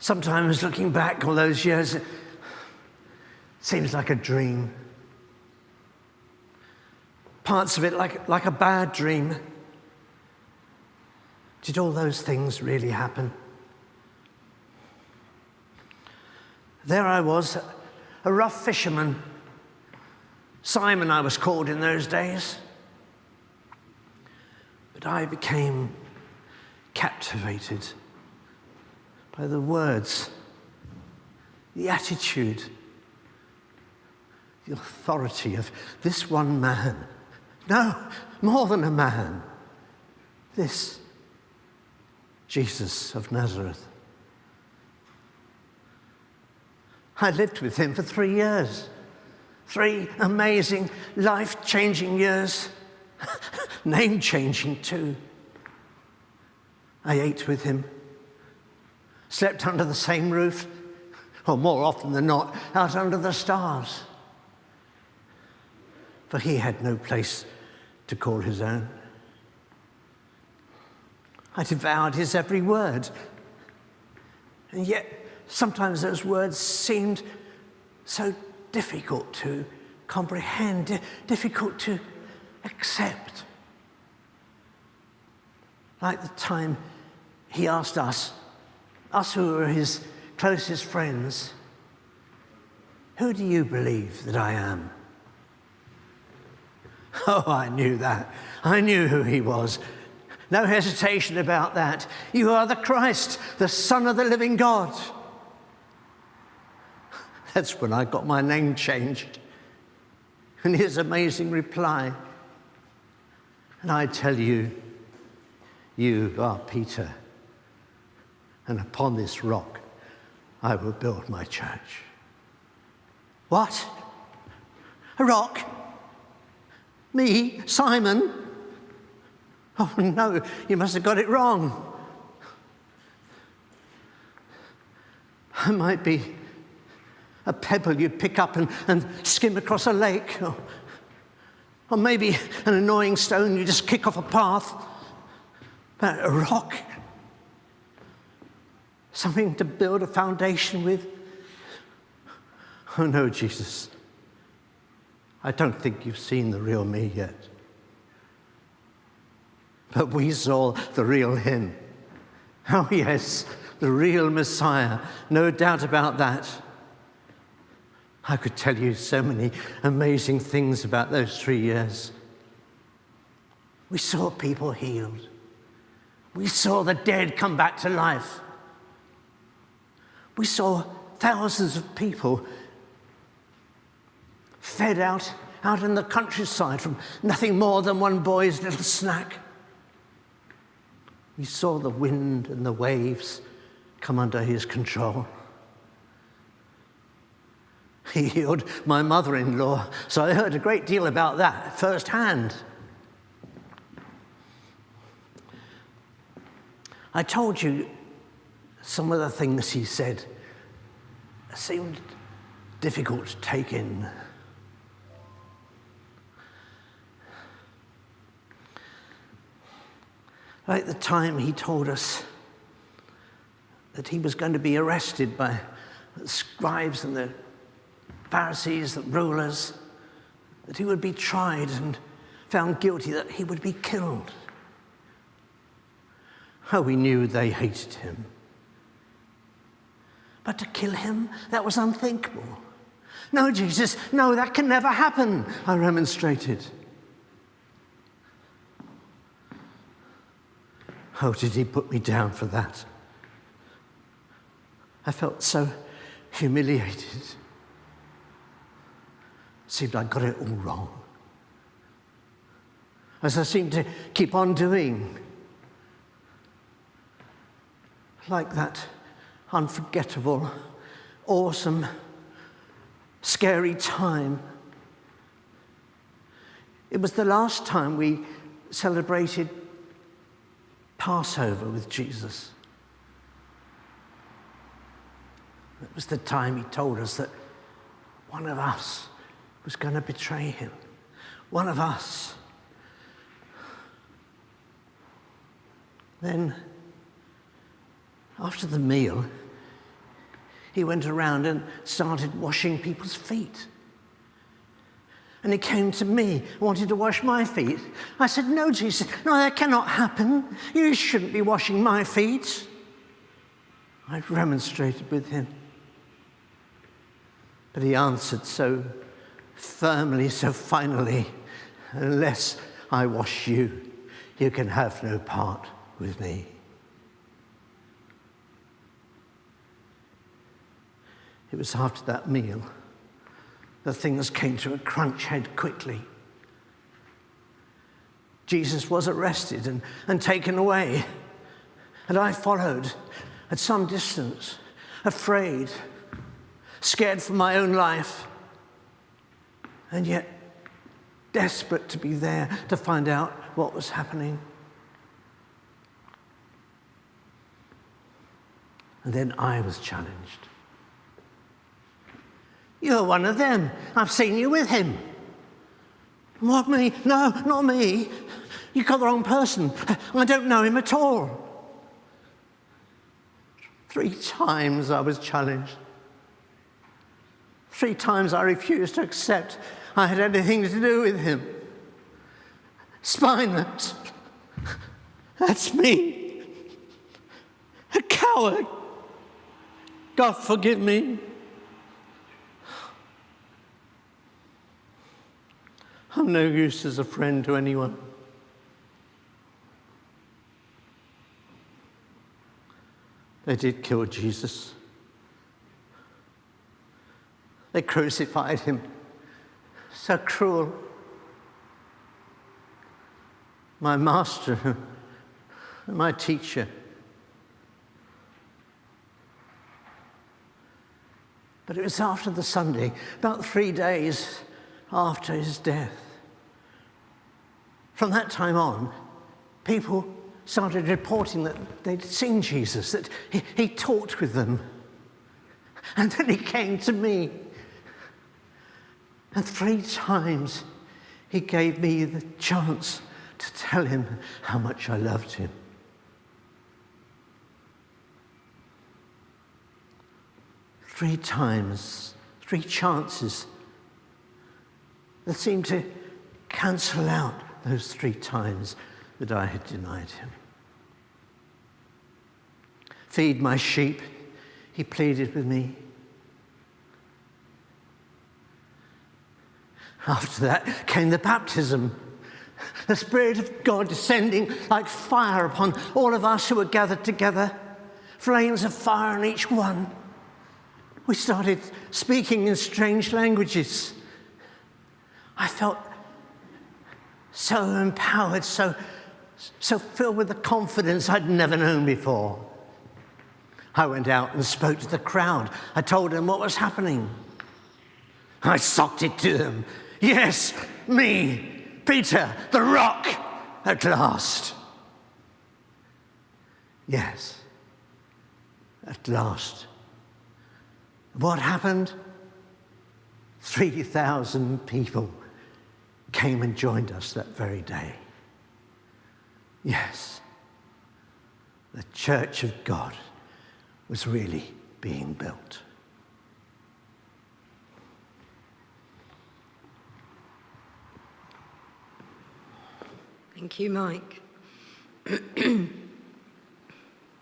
Sometimes looking back all those years, it seems like a dream. Parts of it like a bad dream. Did all those things really happen? There I was, a rough fisherman. Simon I was called in those days. But I became captivated by the words, the attitude, the authority of this one man. No, more than a man. This Jesus of Nazareth. I lived with him for 3 years. 3 amazing, life-changing years. Name-changing too. I ate with him. Slept under the same roof, or more often than not, out under the stars. For he had no place to call his own. I devoured his every word. And yet, sometimes those words seemed so difficult to comprehend, difficult to accept. Like the time he asked us who were his closest friends, "Who do you believe that I am?" Oh, I knew that. I knew who he was. No hesitation about that. "You are the Christ, the Son of the living God." That's when I got my name changed. And his amazing reply, "And I tell you, you are Peter, and upon this rock I will build my church." What? A rock? Me, Simon? Oh no, you must have got it wrong. I might be a pebble you'd pick up and skim across a lake, or maybe an annoying stone you just kick off a path. But a rock? Something to build a foundation with? Oh no, Jesus. I don't think you've seen the real me yet. But we saw the real him. Oh yes, the real Messiah, no doubt about that. I could tell you so many amazing things about those 3 years. We saw people healed. We saw the dead come back to life. We saw thousands of people fed out in the countryside from nothing more than one boy's little snack. We saw the wind and the waves come under his control. He healed my mother-in-law, so I heard a great deal about that firsthand. I told you some of the things he said seemed difficult to take in. Like the time he told us that he was going to be arrested by the scribes and the Pharisees, the rulers, that he would be tried and found guilty, that he would be killed. Oh, we knew they hated him. But to kill him, that was unthinkable. "No, Jesus, no, that can never happen," I remonstrated. Oh, did he put me down for that? I felt so humiliated. Seemed I got it all wrong. As I seemed to keep on doing. Like that unforgettable, awesome, scary time. It was the last time we celebrated Passover with Jesus. It was the time he told us that one of us was going to betray him. One of us. Then, after the meal, He went around and started washing people's feet. And he came to me, wanted to wash my feet. I said, no, Jesus, no, that cannot happen. You shouldn't be washing my feet. I remonstrated with him. But he answered so firmly, so finally, unless I wash you, you can have no part with me. It was after that meal that things came to a crunch head quickly. Jesus was arrested and taken away, and I followed at some distance, afraid, scared for my own life, and yet desperate to be there to find out what was happening. And then I was challenged. You're one of them. I've seen you with him. What, me? No, not me. You got the wrong person. I don't know him at all. 3 times I was challenged. 3 times I refused to accept I had anything to do with him. Spineless. That's me. A coward. God forgive me. I'm no use as a friend to anyone. They did kill Jesus. They crucified him. So cruel. My master, my teacher. But it was after the Sunday, about 3 days after his death. From that time on, people started reporting that they'd seen Jesus, that he talked with them. And then he came to me. And 3 times he gave me the chance to tell him how much I loved him. 3 times, 3 chances that seemed to cancel out those 3 times that I had denied him. Feed my sheep, he pleaded with me. After that came the baptism, the Spirit of God descending like fire upon all of us who were gathered together, flames of fire on each one. We started speaking in strange languages. I felt so empowered, so filled with the confidence I'd never known before. I went out and spoke to the crowd. I told them what was happening. I socked it to them. Yes, me, Peter, the rock, at last. Yes, at last. What happened? 3,000 people came and joined us that very day. Yes, the church of God was really being built. Thank you, Mike.